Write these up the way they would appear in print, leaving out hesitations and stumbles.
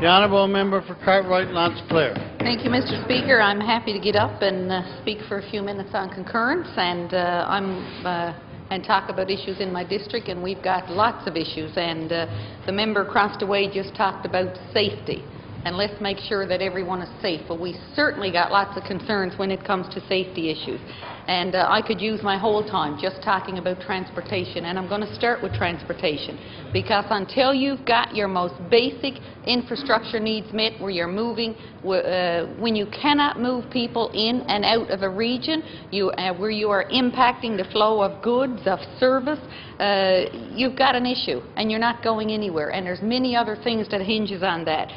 The Honourable Member for Cartwright-L'Anse, Clair. Thank you, Mr. Speaker. I'm happy to get up and speak for a few minutes on concurrence and talk about issues in my district, and we've got lots of issues. And the member across the way just talked about safety, and let's make sure that everyone is safe. Well, we certainly got lots of concerns when it comes to safety issues. And I could use my whole time just talking about transportation, and I'm going to start with transportation, because until you've got your most basic infrastructure needs met, where you're moving, when you cannot move people in and out of a region, where you are impacting the flow of goods, of service, you've got an issue, and you're not going anywhere. And there's many other things that hinges on that.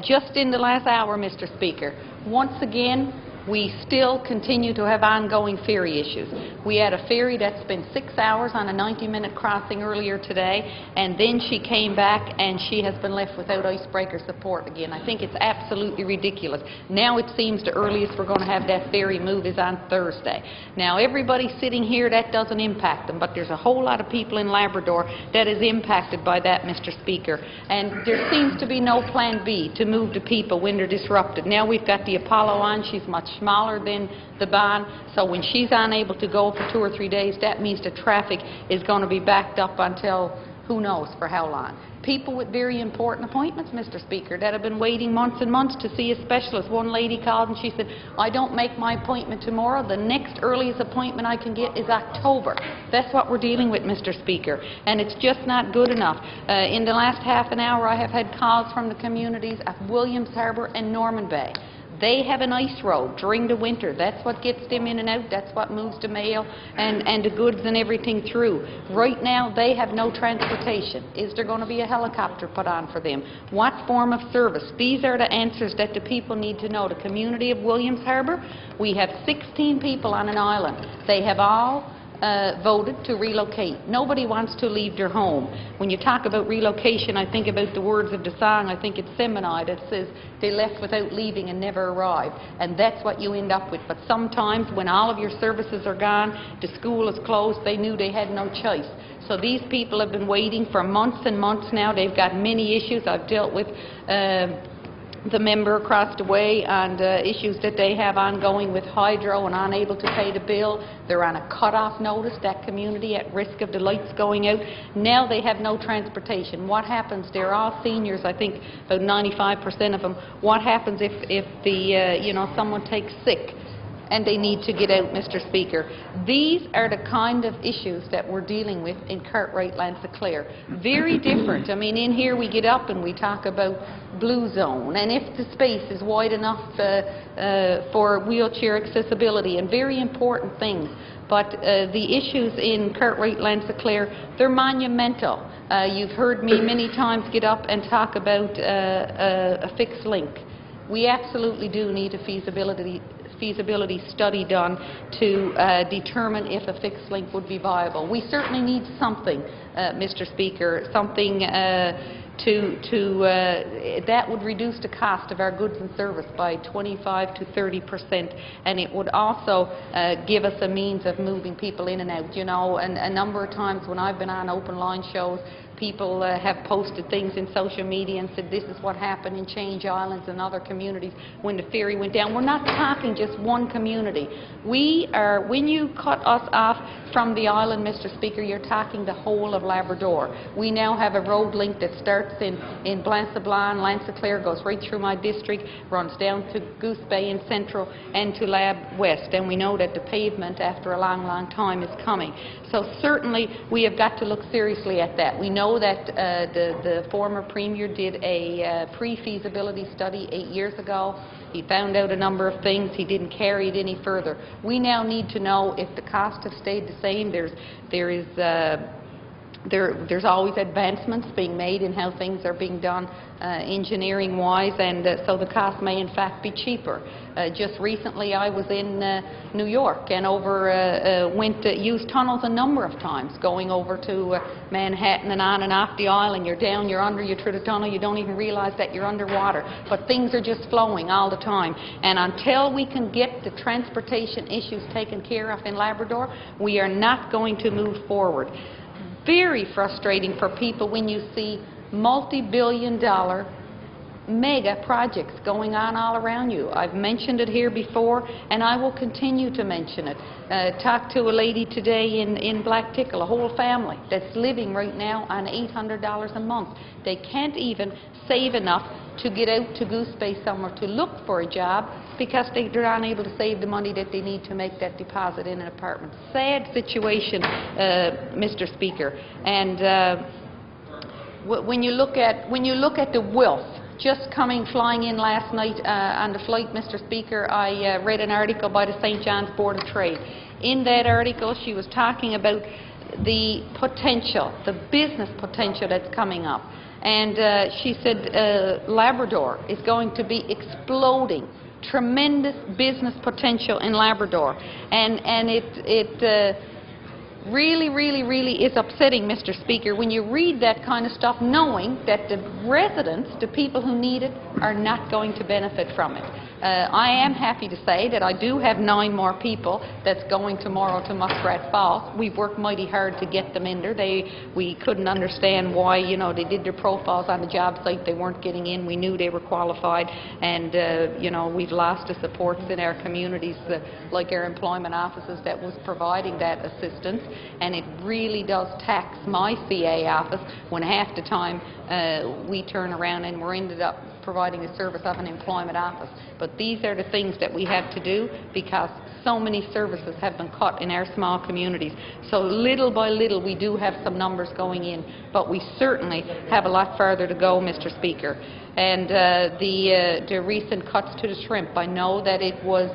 Just in the last hour, Mr. Speaker, once again, we still continue to have ongoing ferry issues. We had a ferry that spent 6 hours on a 90-minute crossing earlier today, and then she came back and she has been left without icebreaker support again. I think it's absolutely ridiculous. Now it seems the earliest we're going to have that ferry move is on Thursday. Now everybody sitting here, that doesn't impact them, but there's a whole lot of people in Labrador that is impacted by that, Mr. Speaker. And there seems to be no plan B to move the people when they're disrupted. Now we've got the Apollo on. She's much smaller than the Bond, so when she's unable to go for 2 or 3 days, that means the traffic is going to be backed up until who knows for how long. People with very important appointments, Mr. Speaker, that have been waiting months and months to see a specialist. One lady called and she said, I don't make my appointment tomorrow. The next earliest appointment I can get is October. That's what we're dealing with, Mr. Speaker, and it's just not good enough. In the last half an hour, I have had calls from the communities of Williams Harbour and Norman Bay. They have an ice road during the winter. That's what gets them in and out. That's what moves the mail and the goods and everything through. Right now, they have no transportation. Is there going to be a helicopter put on for them? What form of service? These are the answers that the people need to know. The community of Williams Harbour, we have 16 people on an island. They have all voted to relocate. Nobody wants to leave their home. When you talk about relocation, I think about the words of the song, I think it's Seminole, that says they left without leaving and never arrived. And that's what you end up with. But sometimes when all of your services are gone, the school is closed, they knew they had no choice. So these people have been waiting for months and months now. They've got many issues. I've dealt with the member across the way on issues that they have ongoing with hydro and unable to pay the bill. They're on a cut-off notice, that community, at risk of the lights going out. Now they have no transportation. What happens? They're all seniors, I think about 95% of them. What happens if someone takes sick and they need to get out, Mr. Speaker? These are the kind of issues that we're dealing with in Cartwright-L'Anse, Clair. Very different. I mean, in here we get up and we talk about blue zone, and if the space is wide enough for wheelchair accessibility, and very important things. But the issues in Cartwright-L'Anse, Clair, they're monumental. You've heard me many times get up and talk about a fixed link. We absolutely do need a feasibility study done to determine if a fixed link would be viable. We certainly need something, Mr. Speaker, something that would reduce the cost of our goods and service by 25 to 30%, and it would also give us a means of moving people in and out. You know, and a number of times when I've been on open line shows, people have posted things in social media and said this is what happened in Change Islands and other communities when the ferry went down. We're not talking just one community. When you cut us off from the island, Mr. Speaker, you're talking the whole of Labrador. We now have a road link that starts in Blanc-Sablon, L'Anse-Clair, goes right through my district, runs down to Goose Bay in Central and to Lab West, and we know that the pavement after a long, long time is coming. So certainly we have got to look seriously at that. We know that the former Premier did a pre-feasibility study 8 years ago. He found out a number of things. He didn't carry it any further. We now need to know if the costs have stayed the same. There's always advancements being made in how things are being done engineering-wise, and so the cost may in fact be cheaper. Just recently I was in New York and used tunnels a number of times, going over to Manhattan and on and off the island. You're down, you're under, you're through the tunnel, you don't even realize that you're underwater. But things are just flowing all the time. And until we can get the transportation issues taken care of in Labrador, we are not going to move forward. Very frustrating for people when you see multi-billion-dollar mega projects going on all around you. I've mentioned it here before, and I will continue to mention it. Talked to a lady today in Blacktickle, a whole family that's living right now on $800 a month. They can't even save enough to get out to Goose Bay somewhere to look for a job because they're unable to save the money that they need to make that deposit in an apartment. Sad situation, Mr. Speaker. And when you look at the wealth just flying in last night on the flight, Mr. Speaker, I read an article by the St. John's Board of Trade. In that article, she was talking about the potential, the business potential that's coming up. And she said Labrador is going to be exploding. Tremendous business potential in Labrador. And it really is upsetting, Mr. Speaker, when you read that kind of stuff, knowing that the residents, the people who need it, are not going to benefit from it. I am happy to say that I do have 9 more people that's going tomorrow to Muskrat Falls. We've worked mighty hard to get them in there. We couldn't understand why, you know, they did their profiles on the job site, they weren't getting in. We knew they were qualified, and you know, we've lost the supports in our communities, like our employment offices that was providing that assistance, and it really does tax my CA office when half the time we turn around and we're ended up providing a service of an employment office. But these are the things that we have to do because so many services have been cut in our small communities. So little by little we do have some numbers going in, but we certainly have a lot farther to go, Mr. Speaker. And the recent cuts to the shrimp, I know that it was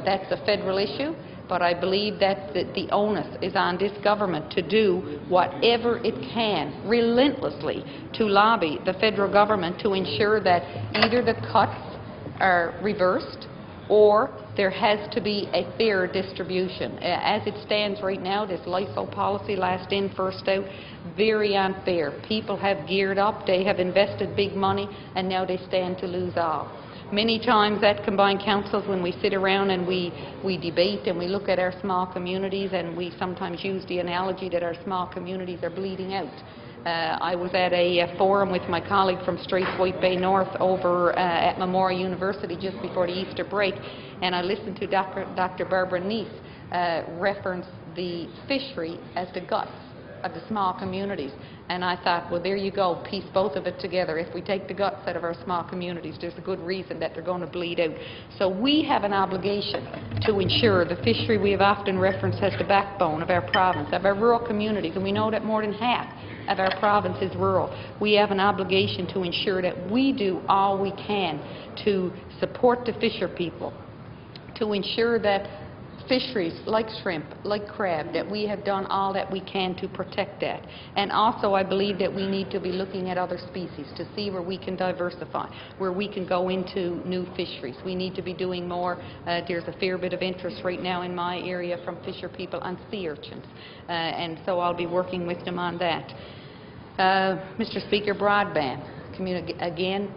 that's a federal issue, but I believe that the onus is on this government to do whatever it can, relentlessly, to lobby the federal government to ensure that either the cuts are reversed or there has to be a fair distribution. As it stands right now, this LIFO policy, last in, first out, very unfair. People have geared up, they have invested big money, and now they stand to lose all. Many times at combined councils, when we sit around and we debate and we look at our small communities, and we sometimes use the analogy that our small communities are bleeding out. I was at a forum with my colleague from Straits White Bay North over at Memorial University just before the Easter break, and I listened to Dr. Barbara Neese reference the fishery as the guts of the small communities. And I thought, well, there you go, piece both of it together. If we take the guts out of our small communities, there's a good reason that they're going to bleed out. So we have an obligation to ensure the fishery we have often referenced as the backbone of our province, of our rural communities, and we know that more than half of our province is rural. We have an obligation to ensure that we do all we can to support the fisher people, to ensure that fisheries like shrimp, like crab, that we have done all that we can to protect that. And also I believe that we need to be looking at other species to see where we can diversify, where we can go into new fisheries. We need to be doing more. There's a fair bit of interest right now in my area from fisher people on sea urchins, and so I'll be working with them on that. Mr. Speaker, broadband, again,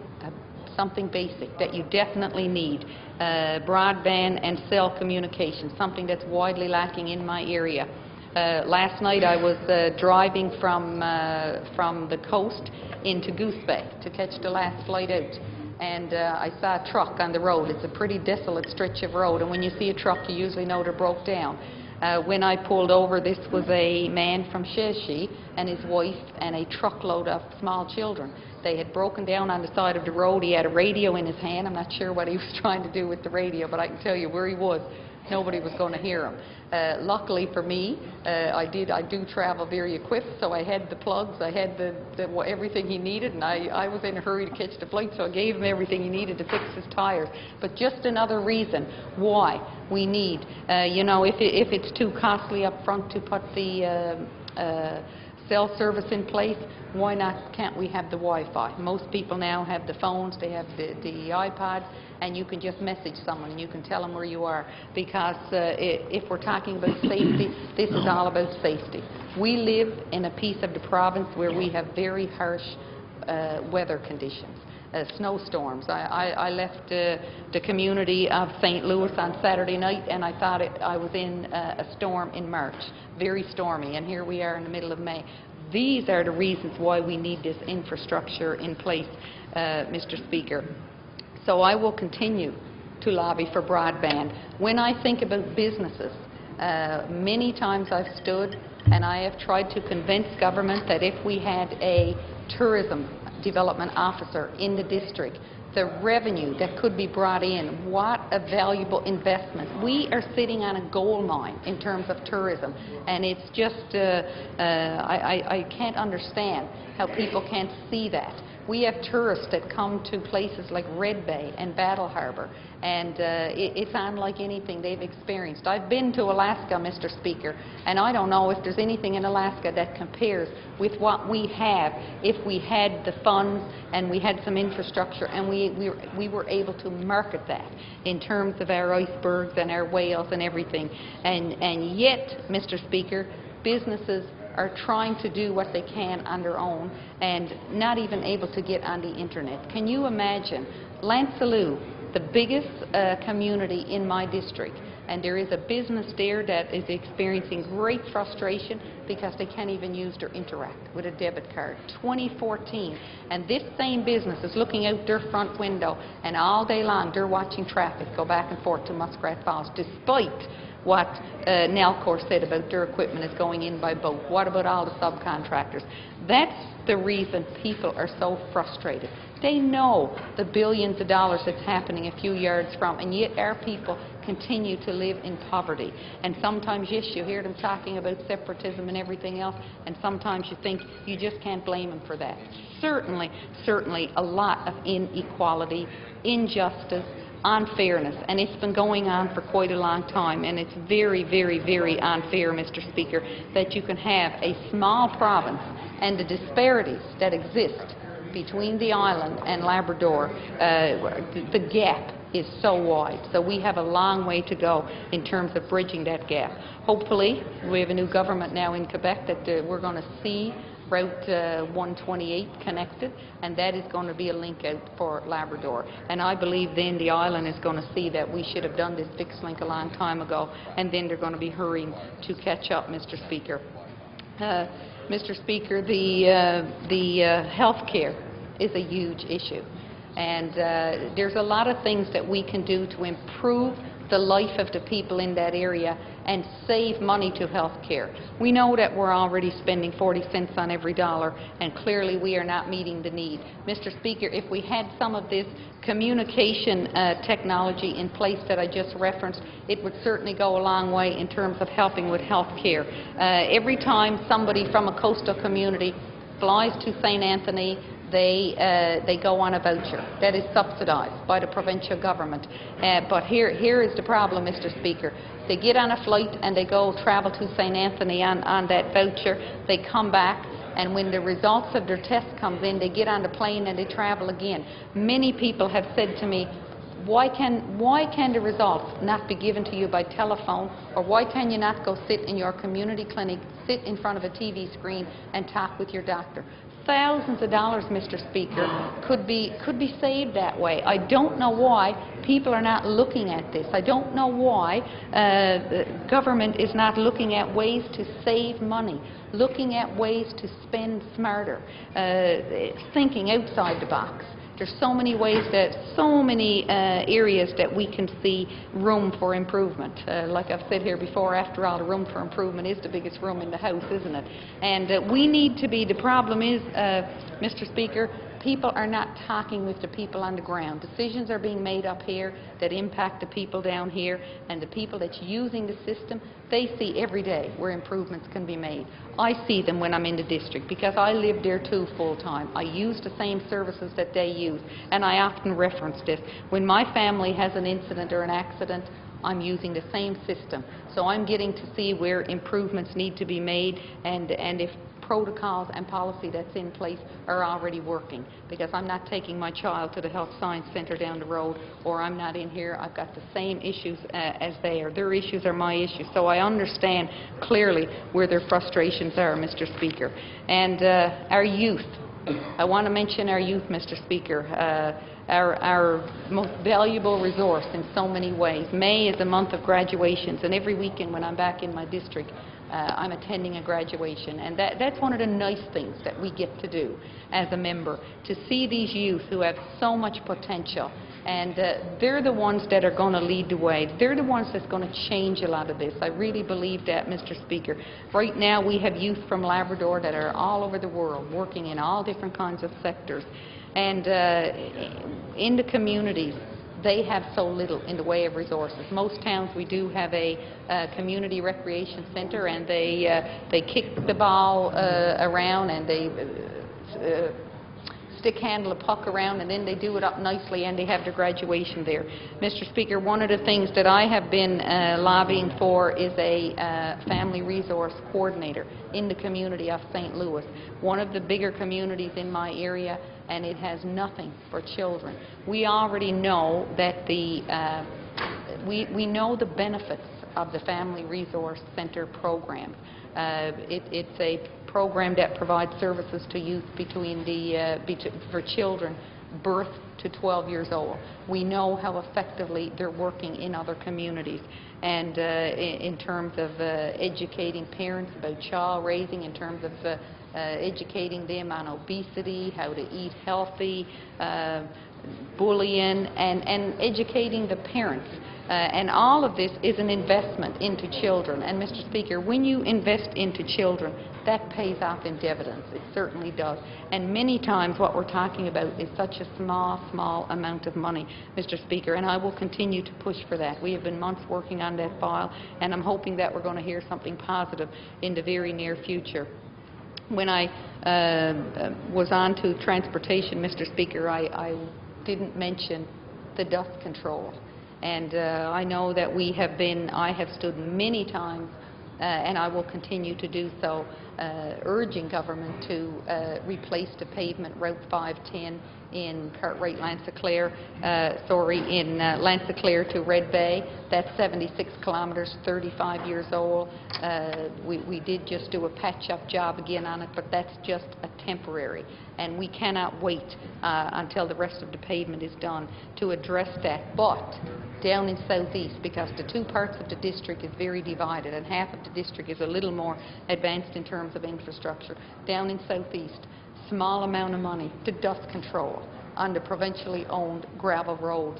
something basic that you definitely need. Broadband and cell communication, something that's widely lacking in my area. Last night I was driving from the coast into Goose Bay to catch the last flight out, and I saw a truck on the road. It's a pretty desolate stretch of road, and when you see a truck you usually know they're broke down. When I pulled over, this was a man from Sheshi and his wife and a truckload of small children. They had broken down on the side of the road. He had a radio in his hand. I'm not sure what he was trying to do with the radio, but I can tell you where he was, nobody was going to hear him. Luckily for me, I do travel very equipped, so I had the plugs, I had everything he needed, and I was in a hurry to catch the flight, so I gave him everything he needed to fix his tires. But just another reason why we need, you know, if it's too costly up front to put the cell service in place, why not? Can't we have the Wi-Fi? Most people now have the phones, they have the iPods, and you can just message someone and you can tell them where you are, because if we're talking about safety, this is all about safety. We live in a piece of the province where we have very harsh weather conditions. Snowstorms. I left the community of St. Louis on Saturday night, and I thought I was in a storm in March, very stormy, and here we are in the middle of May. These are the reasons why we need this infrastructure in place. Mr. Speaker. So I will continue to lobby for broadband. When I think about businesses, many times I've stood and I have tried to convince government that if we had a tourism development officer in the district, the revenue that could be brought in, what a valuable investment. We are sitting on a gold mine in terms of tourism, and it's just, I can't understand how people can't see that. We have tourists that come to places like Red Bay and Battle Harbour, and it's unlike anything they've experienced. I've been to Alaska, Mr. Speaker, and I don't know if there's anything in Alaska that compares with what we have if we had the funds and we had some infrastructure and we were able to market that in terms of our icebergs and our whales and everything. And yet, Mr. Speaker, businesses are trying to do what they can on their own and not even able to get on the internet. Can you imagine? Lansaloo, the biggest community in my district, and there is a business there that is experiencing great frustration because they can't even use their Interact with a debit card. 2014, and this same business is looking out their front window and all day long they're watching traffic go back and forth to Muskrat Falls, despite what Nalcor said about their equipment is going in by boat. What about all the subcontractors? That's the reason people are so frustrated. They know the billions of dollars that's happening a few yards from, and yet our people continue to live in poverty. And sometimes, yes, you hear them talking about separatism and everything else, and sometimes you think you just can't blame them for that. Certainly a lot of inequality, injustice, unfairness, and it's been going on for quite a long time, and it's very, very, very unfair, Mr. Speaker, that you can have a small province and the disparities that exist between the island and Labrador. The gap is so wide, so we have a long way to go in terms of bridging that gap. Hopefully, we have a new government now in Quebec that we're going to see Route 128 connected, and that is going to be a link out for Labrador. And I believe then the island is going to see that we should have done this fixed link a long time ago, and then they're going to be hurrying to catch up, Mr. Speaker. Mr. Speaker, the health care is a huge issue, and there's a lot of things that we can do to improve the life of the people in that area and save money to health care. We know that we're already spending 40 cents on every dollar, and clearly we are not meeting the need. Mr. Speaker, if we had some of this communication technology in place that I just referenced, it would certainly go a long way in terms of helping with health care. Every time somebody from a coastal community flies to St. Anthony, they go on a voucher that is subsidized by the provincial government. But here is the problem, Mr. Speaker. They get on a flight and they go travel to St. Anthony on that voucher. They come back, and when the results of their test comes in, they get on the plane and they travel again. Many people have said to me, why can the results not be given to you by telephone, or why can you not go sit in your community clinic, sit in front of a TV screen and talk with your doctor? Thousands of dollars, Mr. Speaker, could be saved that way. I don't know why people are not looking at this. I don't know why the government is not looking at ways to save money, looking at ways to spend smarter, thinking outside the box. There's so many ways so many areas that we can see room for improvement. Like I've said here before, after all, the room for improvement is the biggest room in the house, isn't it? And we need to be, the problem is, Mr. Speaker, people are not talking with the people on the ground. Decisions are being made up here that impact the people down here, and the people that's using the system, they see every day where improvements can be made. I see them when I'm in the district because I live there too full time. I use the same services that they use, and I often reference this. When my family has an incident or an accident, I'm using the same system. So I'm getting to see where improvements need to be made, and if protocols and policy that's in place are already working, because I'm not taking my child to the health science center down the road, or I'm not in here. I've got the same issues as they are. Their issues are my issues. So I understand clearly where their frustrations are, Mr. Speaker. And our youth, I want to mention our youth, Mr. Speaker. Our most valuable resource in so many ways. May is a month of graduations, and every weekend when I'm back in my district, I'm attending a graduation, and that's one of the nice things that we get to do as a member, to see these youth who have so much potential. And they're the ones that are going to lead the way. They're the ones that's going to change a lot of this. I really believe that, Mr. Speaker. Right now we have youth from Labrador that are all over the world, working in all different kinds of sectors. And in the communities, they have so little in the way of resources. Most towns, we do have a community recreation centre, and they kick the ball around, and they stick handle a puck around, and then they do it up nicely, and they have their graduation there. Mr. Speaker, one of the things that I have been lobbying for is a family resource coordinator in the community of St. Louis, one of the bigger communities in my area, and it has nothing for children. We already know that we know the benefits of the Family Resource Center program. It's a program that provides services to youth for children birth to 12 years old. We know how effectively they're working in other communities, and in terms of educating parents about child raising, in terms of educating them on obesity, how to eat healthy, bullying, and educating the parents. And all of this is an investment into children. And, Mr. Speaker, when you invest into children, that pays off in dividends. It certainly does. And many times what we're talking about is such a small amount of money, Mr. Speaker, and I will continue to push for that. We have been months working on that file, and I'm hoping that we're going to hear something positive in the very near future. When I was on to transportation, Mr. Speaker, I didn't mention the dust control. And I know that I have stood many times, and I will continue to do so, urging government to replace the pavement Route 510 in Cartwright-L'Anse, Clair, in L'Anse Clair to Red Bay. That's 76 kilometres, 35 years old. We did just do a patch-up job again on it, but that's just a temporary. And we cannot wait until the rest of the pavement is done to address that. But down in southeast, because the two parts of the district is very divided, and half of the district is a little more advanced in terms of infrastructure, down in southeast, small amount of money to dust control on the provincially owned gravel roads.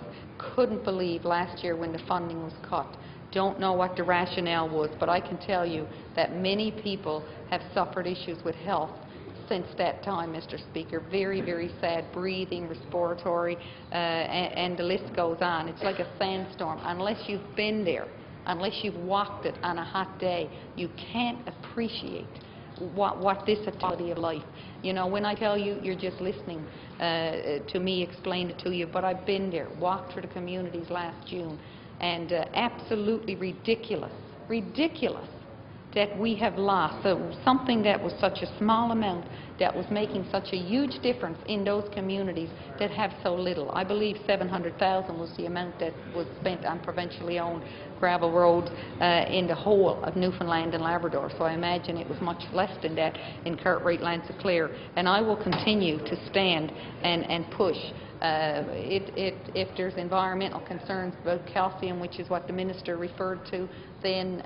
Couldn't believe last year when the funding was cut. Don't know what the rationale was, but I can tell you that many people have suffered issues with health since that time, Mr. Speaker. Very sad, breathing, respiratory, and the list goes on. It's like a sandstorm. Unless you've been there, unless you've walked it on a hot day, you can't appreciate what this is quality of life. You know, when I tell you, you're just listening to me explain it to you, but I've been there, walked through the communities last June, and absolutely ridiculous that we have lost something that was such a small amount, that was making such a huge difference in those communities that have so little. I believe $700,000 was the amount that was spent on provincially owned gravel roads in the whole of Newfoundland and Labrador. So I imagine it was much less than that in Cartwright-L'Anse, Clair. And I will continue to stand and push. If there's environmental concerns about calcium, which is what the minister referred to, then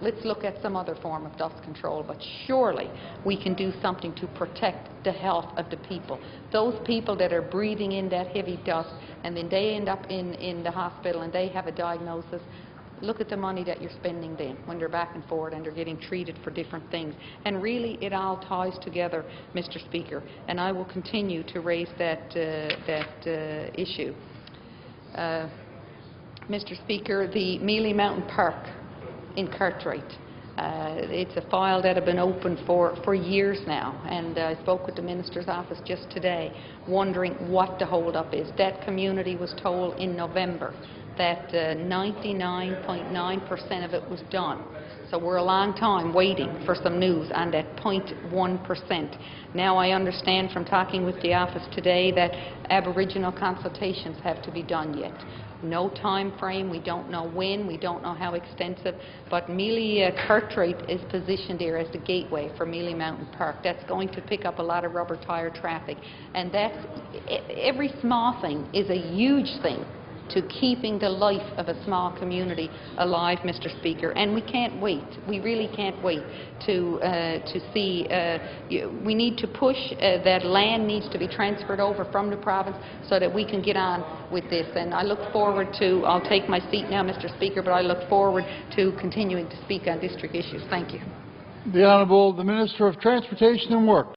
let's look at some other form of dust control. But surely we can do something to protect the health of the people. Those people that are breathing in that heavy dust, and then they end up in the hospital and they have a diagnosis. Look at the money that you're spending then when they're back and forth and they're getting treated for different things. And really it all ties together, Mr. Speaker, and I will continue to raise that issue. Mr. Speaker, the Mealy Mountain Park in Cartwright. It's a file that had been open for years now, and I spoke with the Minister's office just today wondering what the hold-up is. That community was told in November that 99.9% of it was done. So we're a long time waiting for some news on that 0.1%. Now I understand from talking with the office today that Aboriginal consultations have to be done yet. No time frame, we don't know when, we don't know how extensive, but Mealy Cartwright is positioned there as the gateway for Mealy Mountain Park. That's going to pick up a lot of rubber tire traffic, and that's, every small thing is a huge thing to keeping the life of a small community alive, Mr. Speaker. And we can't wait. We really can't wait to see. We need to push that land needs to be transferred over from the province so that we can get on with this. And I look forward to. I'll take my seat now, Mr. Speaker, but I look forward to continuing to speak on district issues. Thank you. The Honourable the Minister of Transportation and Works.